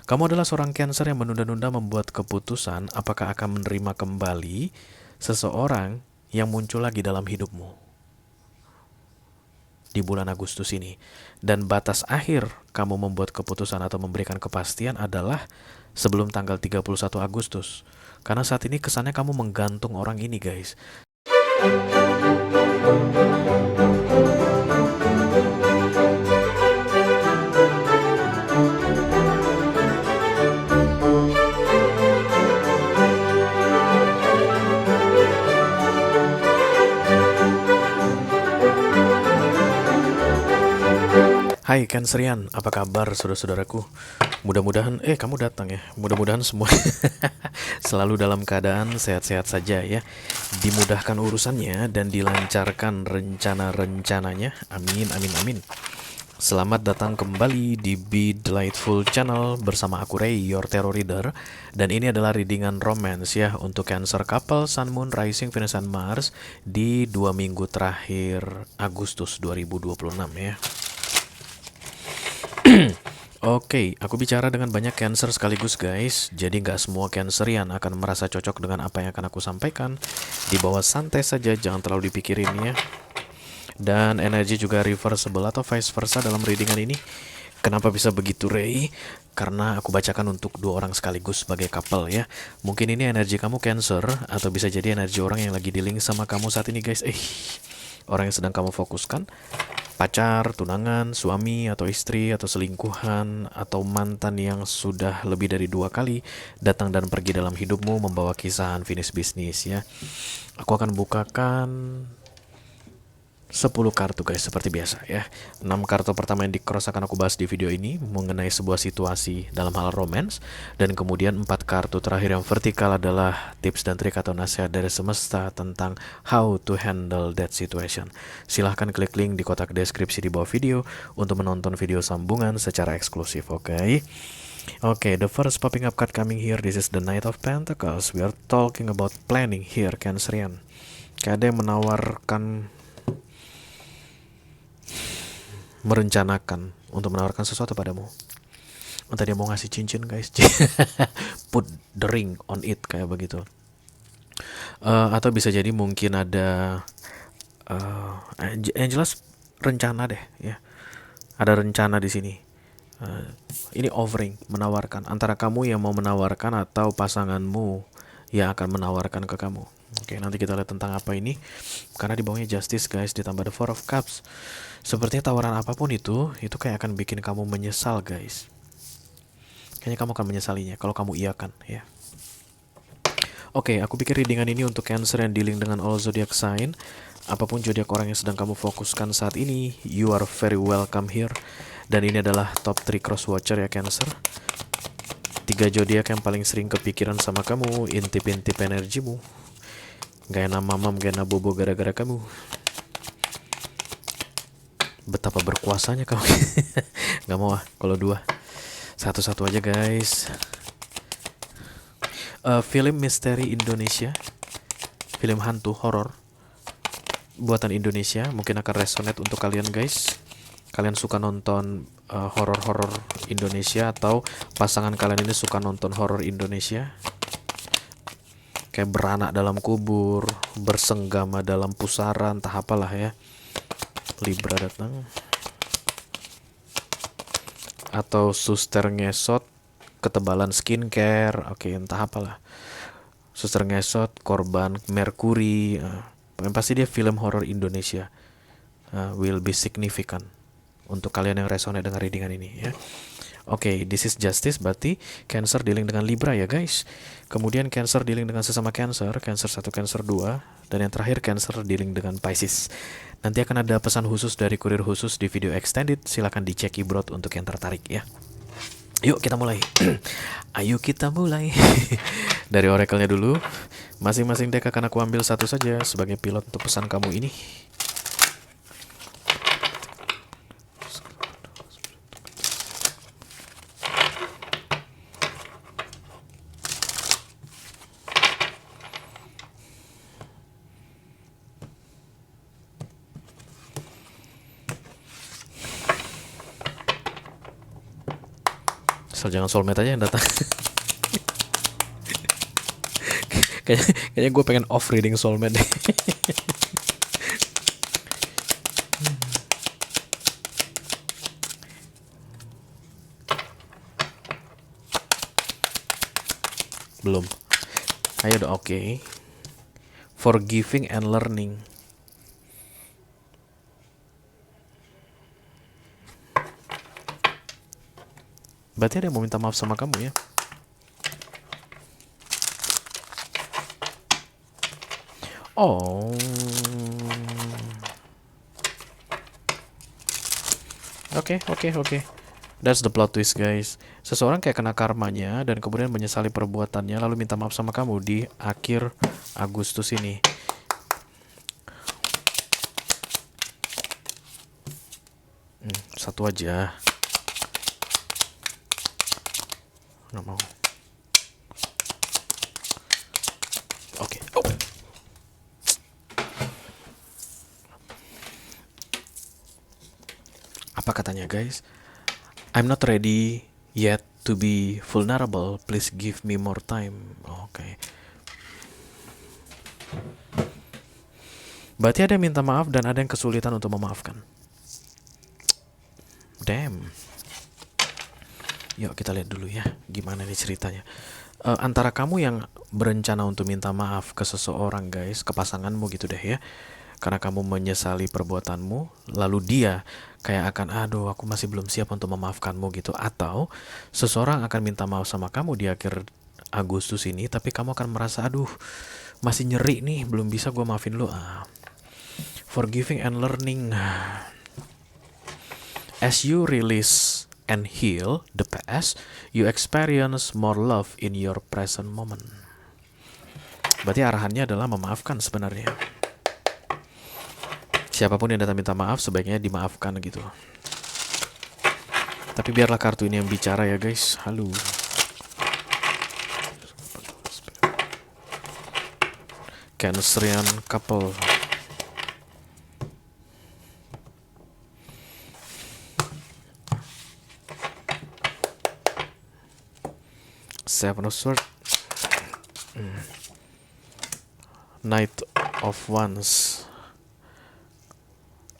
Kamu adalah seorang Cancer yang menunda-nunda membuat keputusan apakah akan menerima kembali seseorang yang muncul lagi dalam hidupmu di bulan Agustus ini. Dan batas akhir kamu membuat keputusan atau memberikan kepastian adalah sebelum tanggal 31 Agustus. Karena saat ini kesannya kamu menggantung orang ini, guys. Hai Cancerian, apa kabar saudara-saudaraku? Mudah-mudahan, kamu datang ya. Mudah-mudahan semua selalu dalam keadaan sehat-sehat saja ya. Dimudahkan urusannya dan dilancarkan rencana-rencananya. Amin, amin, amin. Selamat datang kembali di Be Delightful Channel bersama aku Ray, your tarot reader. Dan ini adalah readingan romance ya untuk Cancer couple, Sun, Moon, Rising, Venus, dan Mars di 2 minggu terakhir Agustus 2026 ya. Oke, aku bicara dengan banyak Cancer sekaligus guys. Jadi nggak semua Cancerian akan merasa cocok dengan apa yang akan aku sampaikan. Dibawa santai saja, jangan terlalu dipikirin ya. Dan energi juga reversible atau vice versa dalam readingan ini. Kenapa bisa begitu Ray? Karena aku bacakan untuk 2 orang sekaligus sebagai couple ya. Mungkin ini energi kamu Cancer, atau bisa jadi energi orang yang lagi dealing sama kamu saat ini guys. Orang yang sedang kamu fokuskan, pacar, tunangan, suami atau istri atau selingkuhan atau mantan yang sudah lebih dari 2 kali datang dan pergi dalam hidupmu membawa kisah unfinished business ya. Aku akan bukakan 10 kartu guys seperti biasa ya. 6 kartu pertama yang di-cross akan aku bahas di video ini mengenai sebuah situasi dalam hal romance, dan kemudian 4 kartu terakhir yang vertikal adalah tips dan trik atau nasihat dari semesta tentang how to handle that situation. Silahkan klik link di kotak deskripsi di bawah video untuk menonton video sambungan secara eksklusif, oke? Okay, the first popping up card coming here, this is the Knight of Pentacles. We are talking about planning here, Cancerian. Kayak ada yang menawarkan, merencanakan untuk menawarkan sesuatu padamu. Entah dia mau ngasih cincin guys. Put the ring on it, kayak begitu. Atau bisa jadi mungkin ada yang jelas rencana deh ya. Ada rencana di sini. Ini offering, menawarkan antara kamu yang mau menawarkan atau pasanganmu yang akan menawarkan ke kamu. Oke, nanti kita lihat tentang apa ini. Karena di bawahnya Justice guys, ditambah the Four of Cups. Sepertinya tawaran apapun itu kayak akan bikin kamu menyesal guys. Kayaknya kamu akan menyesalinya kalau kamu iakan ya. Oke, aku pikir readingan ini untuk Cancer yang dealing dengan all zodiac sign. Apapun zodiak orang yang sedang kamu fokuskan saat ini, you are very welcome here. Dan ini adalah top 3 cross watcher ya Cancer. 3 zodiak yang paling sering kepikiran sama kamu, intip-intip energimu. Gak enak mamam, gak enak bobo gara-gara kamu. Betapa berkuasanya kamu. Gak mau kalau 2. Satu-satu aja guys. Film misteri Indonesia, film hantu horor buatan Indonesia mungkin akan resonate untuk kalian guys. Kalian suka nonton horor-horor Indonesia, atau pasangan kalian ini suka nonton horor Indonesia, kayak beranak dalam kubur, bersenggama dalam pusara, entah apalah ya. Libra datang. Atau suster ngesot, ketebalan skincare, oke, entah apalah. Suster ngesot, korban Merkuri. Yang pasti dia film horor Indonesia. Will be significant untuk kalian yang resonate dengan readingan ini ya. Oke, this is Justice, berarti Cancer dealing dengan Libra ya guys. Kemudian Cancer dealing dengan sesama Cancer, Cancer 1, Cancer 2, dan yang terakhir Cancer dealing dengan Pisces. Nanti akan ada pesan khusus dari kurir khusus di video extended, silahkan dicek ibrot untuk yang tertarik ya. Yuk kita mulai. Ayo kita mulai. Dari oracle-nya dulu. Masing-masing deck akan aku ambil satu saja sebagai pilot untuk pesan kamu ini. Asal jangan soulmate aja yang datang. Kayaknya gue pengen off reading soulmate deh. Belum. Ayo udah oke. Forgiving and learning. Berarti ada yang mau minta maaf sama kamu ya? Oh. Oke. That's the plot twist, guys. Seseorang kayak kena karmanya dan kemudian menyesali perbuatannya lalu minta maaf sama kamu di akhir Agustus ini. Satu aja. Nggak mau. Oke. Oh. Apa katanya, guys? I'm not ready yet to be vulnerable. Please give me more time. Oke. Berarti ada yang minta maaf dan ada yang kesulitan untuk memaafkan. Damn. Yuk kita lihat dulu ya, gimana nih ceritanya. Antara kamu yang berencana untuk minta maaf ke seseorang, guys, ke pasanganmu gitu deh ya, karena kamu menyesali perbuatanmu, lalu dia kayak akan, aduh aku masih belum siap untuk memaafkanmu gitu. Atau seseorang akan minta maaf sama kamu di akhir Agustus ini, tapi kamu akan merasa, aduh masih nyeri nih, belum bisa gue maafin lo. Forgiving and learning. As you release and heal the past, you experience more love in your present moment. Berarti arahannya adalah memaafkan sebenarnya. Siapapun yang datang minta maaf sebaiknya dimaafkan gitu. Tapi biarlah kartu ini yang bicara ya, guys. Halo. Cancerian couple. Seven of Swords. Knight of Wands.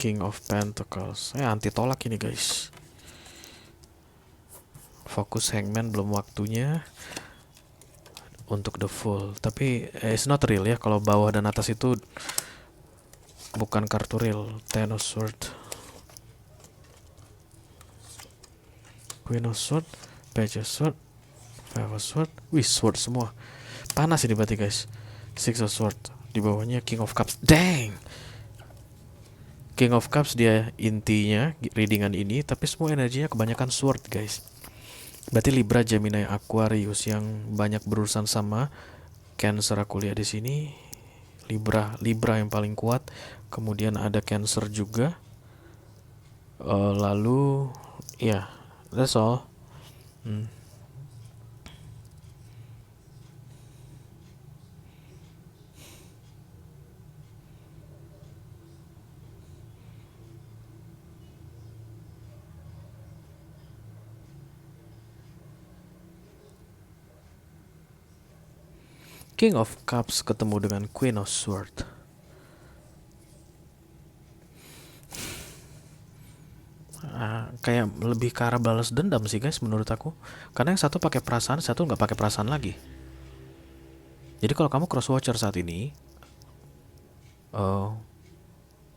King of Pentacles. Anti tolak ini, guys. Fokus Hangman, belum waktunya untuk the Fool. Tapi it's not real ya, kalau bawah dan atas itu bukan kartu real. Ten of Swords, Queen of Swords, Page of Swords, Five of Swords. Wih, sword semua. Panas ini berarti, guys. Six of Swords. Di bawahnya King of Cups. Dang. King of Cups dia intinya readingan ini, tapi semua energinya kebanyakan sword, guys. Berarti Libra, Gemini, Aquarius yang banyak berurusan sama Cancer aku lihat di sini. Libra yang paling kuat. Kemudian ada Cancer juga. Lalu ya, that's all. King of Cups ketemu dengan Queen of Swords. Kayak lebih ke arah balas dendam sih, guys, menurut aku. Karena yang satu pakai perasaan, satu nggak pakai perasaan lagi. Jadi kalau kamu cross watcher saat ini,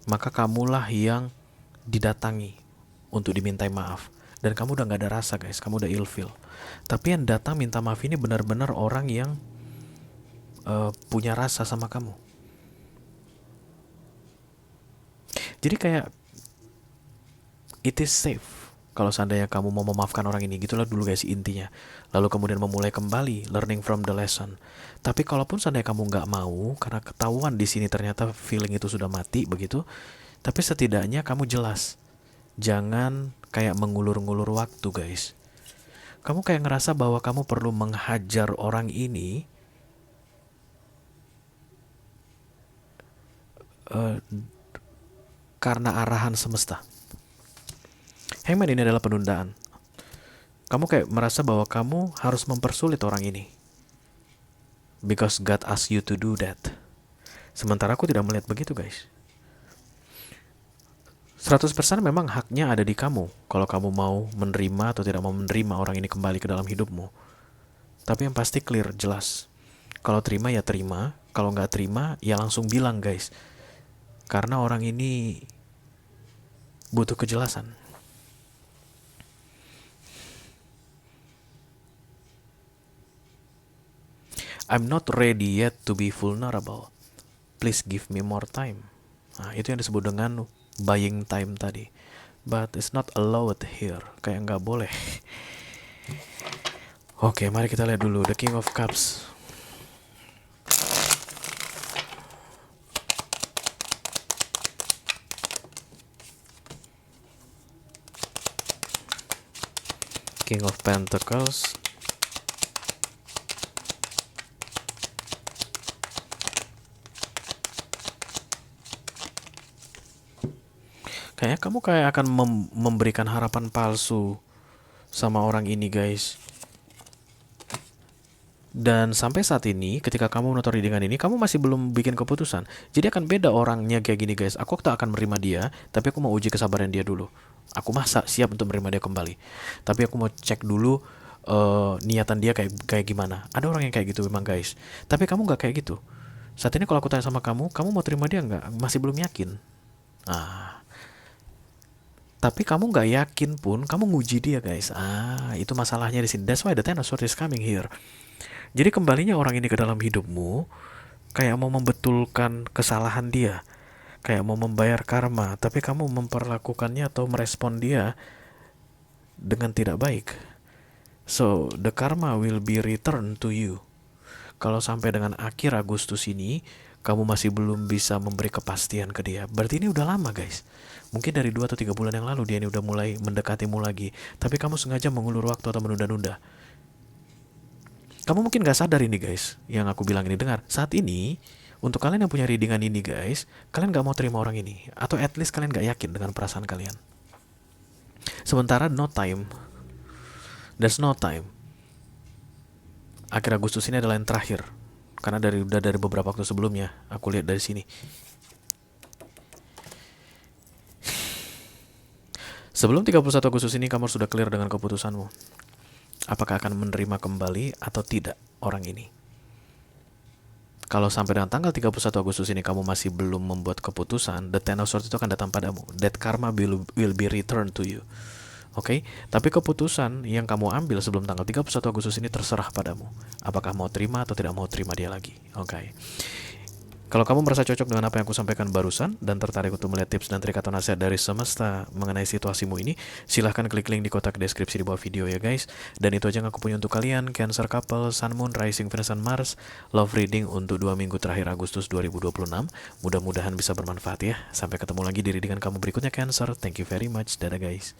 maka kamulah yang didatangi untuk dimintai maaf. Dan kamu udah nggak ada rasa, guys. Kamu udah ilfeel. Tapi yang datang minta maaf ini benar-benar orang yang punya rasa sama kamu. Jadi kayak it is safe kalau seandainya kamu mau memaafkan orang ini. Gitulah dulu, guys, intinya. Lalu kemudian memulai kembali, learning from the lesson. Tapi kalaupun seandainya kamu nggak mau, karena ketahuan di sini ternyata feeling itu sudah mati begitu, tapi setidaknya kamu jelas. Jangan kayak mengulur-ngulur waktu, guys. Kamu kayak ngerasa bahwa kamu perlu menghajar orang ini karena arahan semesta. Hangman ini adalah penundaan. Kamu kayak merasa bahwa kamu harus mempersulit orang ini. Because God asked you to do that. Sementara aku tidak melihat begitu, guys. 100% memang haknya ada di kamu. Kalau kamu mau menerima atau tidak mau menerima orang ini kembali ke dalam hidupmu. Tapi yang pasti clear, jelas. Kalau terima ya terima. Kalau nggak terima ya langsung bilang, guys. Karena orang ini butuh kejelasan. I'm not ready yet to be vulnerable. Please give me more time. Nah, itu yang disebut dengan buying time tadi. But it's not allowed here. Kayak nggak boleh. Oke, mari kita lihat dulu The King of Cups. King of Pentacles. Kayaknya kamu kayak akan memberikan harapan palsu sama orang ini, guys. Dan sampai saat ini, ketika kamu menonton readingan ini, kamu masih belum bikin keputusan. Jadi akan beda orangnya kayak gini, guys. Aku tak akan menerima dia, tapi aku mau uji kesabaran dia dulu. Aku masa siap untuk menerima dia kembali. Tapi aku mau cek dulu niatan dia kayak gimana. Ada orang yang kayak gitu memang, guys. Tapi kamu nggak kayak gitu. Saat ini kalau aku tanya sama kamu mau terima dia nggak? Masih belum yakin. Tapi kamu nggak yakin pun, kamu nguji dia, guys. Itu masalahnya di sini. That's why the Ten of Swords is coming here. Jadi kembalinya orang ini ke dalam hidupmu, kayak mau membetulkan kesalahan dia, kayak mau membayar karma, tapi kamu memperlakukannya atau merespon dia dengan tidak baik. So, the karma will be returned to you. Kalau sampai dengan akhir Agustus ini, kamu masih belum bisa memberi kepastian ke dia, berarti ini udah lama, guys. Mungkin dari 2 atau 3 bulan yang lalu dia ini udah mulai mendekatimu lagi, tapi kamu sengaja mengulur waktu atau menunda-nunda. Kamu mungkin gak sadar ini, guys, yang aku bilang ini. Dengar, saat ini untuk kalian yang punya readingan ini, guys, kalian gak mau terima orang ini, atau at least kalian gak yakin dengan perasaan kalian. Sementara no time. There's no time. Akhir Agustus ini adalah yang terakhir, karena dari beberapa waktu sebelumnya aku lihat dari sini. Sebelum 31 Agustus ini kamu sudah clear dengan keputusanmu. Apakah akan menerima kembali atau tidak orang ini? Kalau sampai dengan tanggal 31 Agustus ini kamu masih belum membuat keputusan, the Ten of Swords itu akan datang padamu. That karma will be returned to you. Oke, tapi keputusan yang kamu ambil sebelum tanggal 31 Agustus ini terserah padamu. Apakah mau terima atau tidak mau terima dia lagi. Oke. Kalau kamu merasa cocok dengan apa yang aku sampaikan barusan dan tertarik untuk melihat tips dan trik atau nasihat dari semesta mengenai situasimu ini, silahkan klik link di kotak deskripsi di bawah video ya, guys. Dan itu aja yang aku punya untuk kalian, Cancer Couple, Sun, Moon, Rising, Venus, and Mars, Love Reading untuk 2 minggu terakhir Agustus 2026. Mudah-mudahan bisa bermanfaat ya. Sampai ketemu lagi di readingan kamu berikutnya, Cancer. Thank you very much. Dadah, guys.